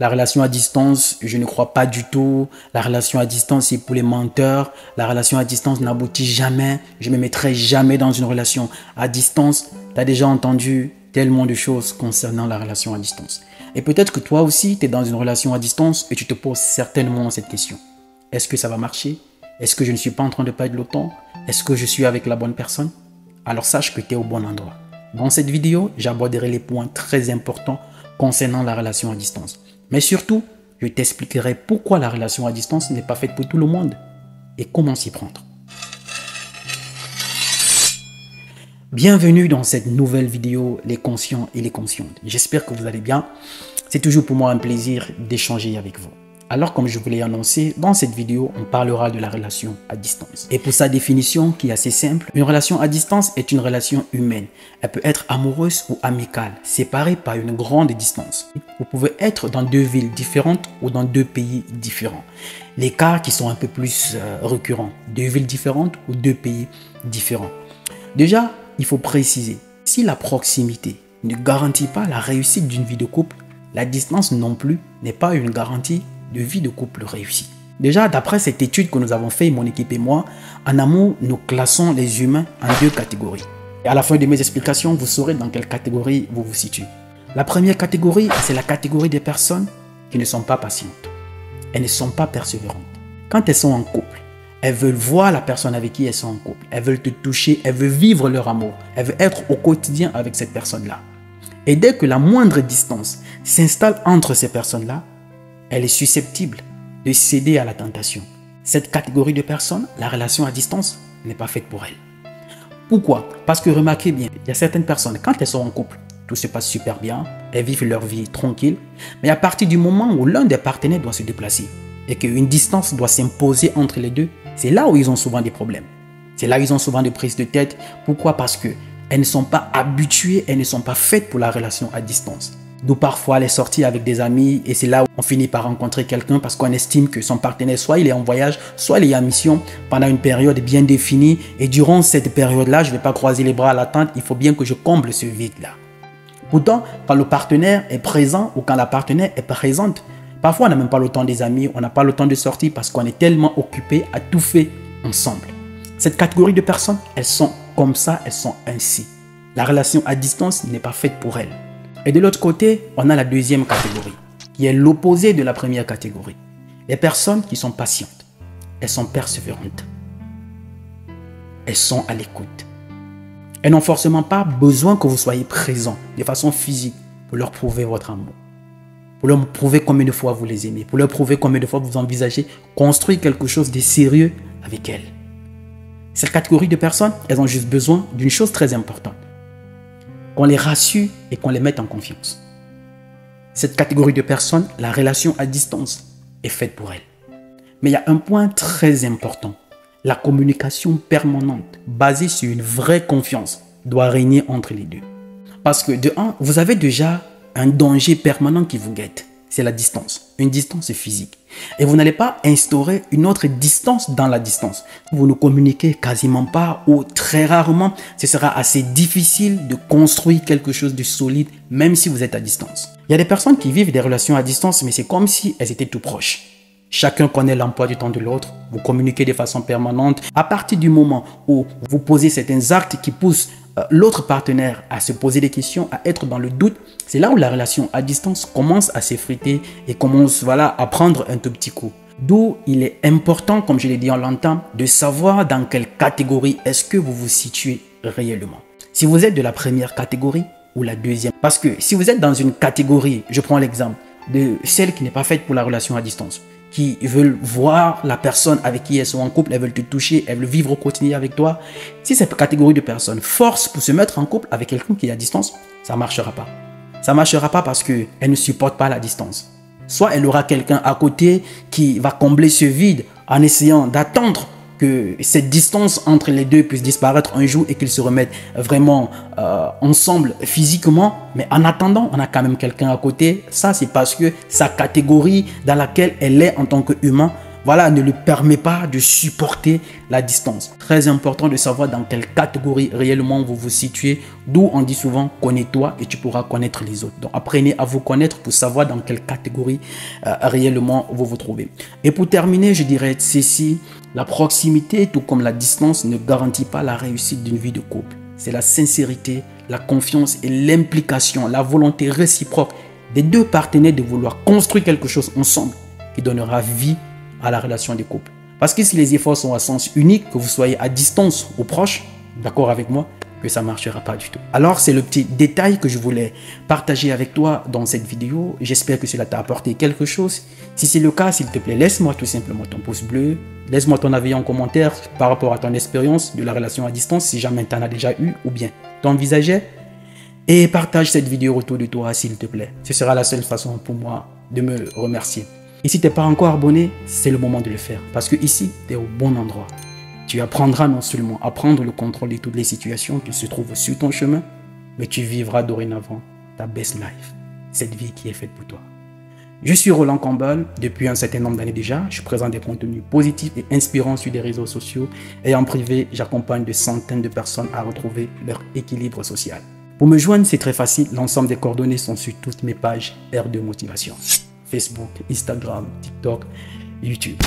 La relation à distance, je ne crois pas du tout. La relation à distance, c'est pour les menteurs. La relation à distance n'aboutit jamais. Je ne me mettrai jamais dans une relation à distance. Tu as déjà entendu tellement de choses concernant la relation à distance. Et peut-être que toi aussi, tu es dans une relation à distance et tu te poses certainement cette question. Est-ce que ça va marcher? Est-ce que je ne suis pas en train de perdre le temps? Est-ce que je suis avec la bonne personne? Alors sache que tu es au bon endroit. Dans cette vidéo, j'aborderai les points très importants concernant la relation à distance. Mais surtout, je t'expliquerai pourquoi la relation à distance n'est pas faite pour tout le monde et comment s'y prendre. Bienvenue dans cette nouvelle vidéo, les conscients et les conscientes. J'espère que vous allez bien. C'est toujours pour moi un plaisir d'échanger avec vous. Alors, comme je vous l'ai annoncé, dans cette vidéo, on parlera de la relation à distance. Et pour sa définition, qui est assez simple, une relation à distance est une relation humaine. Elle peut être amoureuse ou amicale, séparée par une grande distance. Vous pouvez être dans deux villes différentes ou dans deux pays différents. Les cas qui sont un peu plus récurrents, deux villes différentes ou deux pays différents. Déjà, il faut préciser, si la proximité ne garantit pas la réussite d'une vie de couple, la distance non plus n'est pas une garantie de vie de couple réussie. Déjà, d'après cette étude que nous avons fait, mon équipe et moi, en amour, nous classons les humains en deux catégories. Et à la fin de mes explications, vous saurez dans quelle catégorie vous vous situez. La première catégorie, c'est la catégorie des personnes qui ne sont pas patientes. Elles ne sont pas persévérantes. Quand elles sont en couple, elles veulent voir la personne avec qui elles sont en couple. Elles veulent te toucher, elles veulent vivre leur amour. Elles veulent être au quotidien avec cette personne-là. Et dès que la moindre distance s'installe entre ces personnes-là, elle est susceptible de céder à la tentation. Cette catégorie de personnes, la relation à distance n'est pas faite pour elle. Pourquoi? Parce que remarquez bien, il y a certaines personnes, quand elles sont en couple, tout se passe super bien, elles vivent leur vie tranquille, mais à partir du moment où l'un des partenaires doit se déplacer et qu'une distance doit s'imposer entre les deux, c'est là où ils ont souvent des problèmes. C'est là où ils ont souvent des prises de tête. Pourquoi? Parce qu'elles ne sont pas habituées, elles ne sont pas faites pour la relation à distance. D'où parfois les sorties avec des amis et c'est là où on finit par rencontrer quelqu'un parce qu'on estime que son partenaire, soit il est en voyage, soit il est en mission pendant une période bien définie et durant cette période-là, je ne vais pas croiser les bras à l'attente, il faut bien que je comble ce vide-là. Pourtant, quand le partenaire est présent ou quand la partenaire est présente, parfois on n'a même pas le temps des amis, on n'a pas le temps de sortir parce qu'on est tellement occupé à tout faire ensemble. Cette catégorie de personnes, elles sont comme ça, elles sont ainsi. La relation à distance n'est pas faite pour elles. Et de l'autre côté, on a la deuxième catégorie, qui est l'opposé de la première catégorie. Les personnes qui sont patientes, elles sont persévérantes, elles sont à l'écoute. Elles n'ont forcément pas besoin que vous soyez présent de façon physique pour leur prouver votre amour, pour leur prouver combien de fois vous les aimez, pour leur prouver combien de fois vous envisagez construire quelque chose de sérieux avec elles. Cette catégorie de personnes, elles ont juste besoin d'une chose très importante. Qu'on les rassure et qu'on les mette en confiance. Cette catégorie de personnes, la relation à distance est faite pour elles. Mais il y a un point très important. La communication permanente, basée sur une vraie confiance, doit régner entre les deux. Parce que de un, vous avez déjà un danger permanent qui vous guette. C'est la distance, une distance physique. Et vous n'allez pas instaurer une autre distance dans la distance. Vous ne communiquez quasiment pas ou très rarement. Ce sera assez difficile de construire quelque chose de solide, même si vous êtes à distance. Il y a des personnes qui vivent des relations à distance, mais c'est comme si elles étaient tout proches. Chacun connaît l'emploi du temps de l'autre. Vous communiquez de façon permanente. À partir du moment où vous posez certains actes qui poussent l'autre partenaire à se poser des questions, à être dans le doute, c'est là où la relation à distance commence à s'effriter et commence à prendre un tout petit coup. D'où il est important, comme je l'ai dit en l'entame, de savoir dans quelle catégorie est-ce que vous vous situez réellement. Si vous êtes de la première catégorie ou la deuxième. Parce que si vous êtes dans une catégorie, je prends l'exemple de celle qui n'est pas faite pour la relation à distance, qui veulent voir la personne avec qui elles sont en couple, elles veulent te toucher, elles veulent vivre au quotidien avec toi. Si cette catégorie de personnes force pour se mettre en couple avec quelqu'un qui est à distance, ça ne marchera pas. Ça ne marchera pas parce qu'elle ne supporte pas la distance. Soit elle aura quelqu'un à côté qui va combler ce vide en essayant d'attendre que cette distance entre les deux puisse disparaître un jour et qu'ils se remettent vraiment ensemble physiquement. Mais en attendant, on a quand même quelqu'un à côté. Ça, c'est parce que sa catégorie dans laquelle elle est en tant qu'humain voilà, ne lui permet pas de supporter la distance. Très important de savoir dans quelle catégorie réellement vous vous situez, d'où on dit souvent connais-toi et tu pourras connaître les autres. Donc apprenez à vous connaître pour savoir dans quelle catégorie réellement vous vous trouvez. Et pour terminer, je dirais ceci, la proximité tout comme la distance ne garantit pas la réussite d'une vie de couple. C'est la sincérité, la confiance et l'implication, la volonté réciproque des deux partenaires de vouloir construire quelque chose ensemble qui donnera vie à la relation de couple. Parce que si les efforts sont à sens unique, que vous soyez à distance ou proche, d'accord avec moi, que ça ne marchera pas du tout. Alors, c'est le petit détail que je voulais partager avec toi dans cette vidéo. J'espère que cela t'a apporté quelque chose. Si c'est le cas, s'il te plaît, laisse-moi tout simplement ton pouce bleu. Laisse-moi ton avis en commentaire par rapport à ton expérience de la relation à distance, si jamais tu en as déjà eu ou bien t'envisageais. Et partage cette vidéo autour de toi, s'il te plaît. Ce sera la seule façon pour moi de me remercier. Et si tu n'es pas encore abonné, c'est le moment de le faire. Parce que ici, tu es au bon endroit. Tu apprendras non seulement à prendre le contrôle de toutes les situations qui se trouvent sur ton chemin, mais tu vivras dorénavant ta best life. Cette vie qui est faite pour toi. Je suis Roland Campbell. Depuis un certain nombre d'années déjà, je présente des contenus positifs et inspirants sur des réseaux sociaux. Et en privé, j'accompagne de centaines de personnes à retrouver leur équilibre social. Pour me joindre, c'est très facile. L'ensemble des coordonnées sont sur toutes mes pages R2 Motivation. Facebook, Instagram, TikTok, YouTube.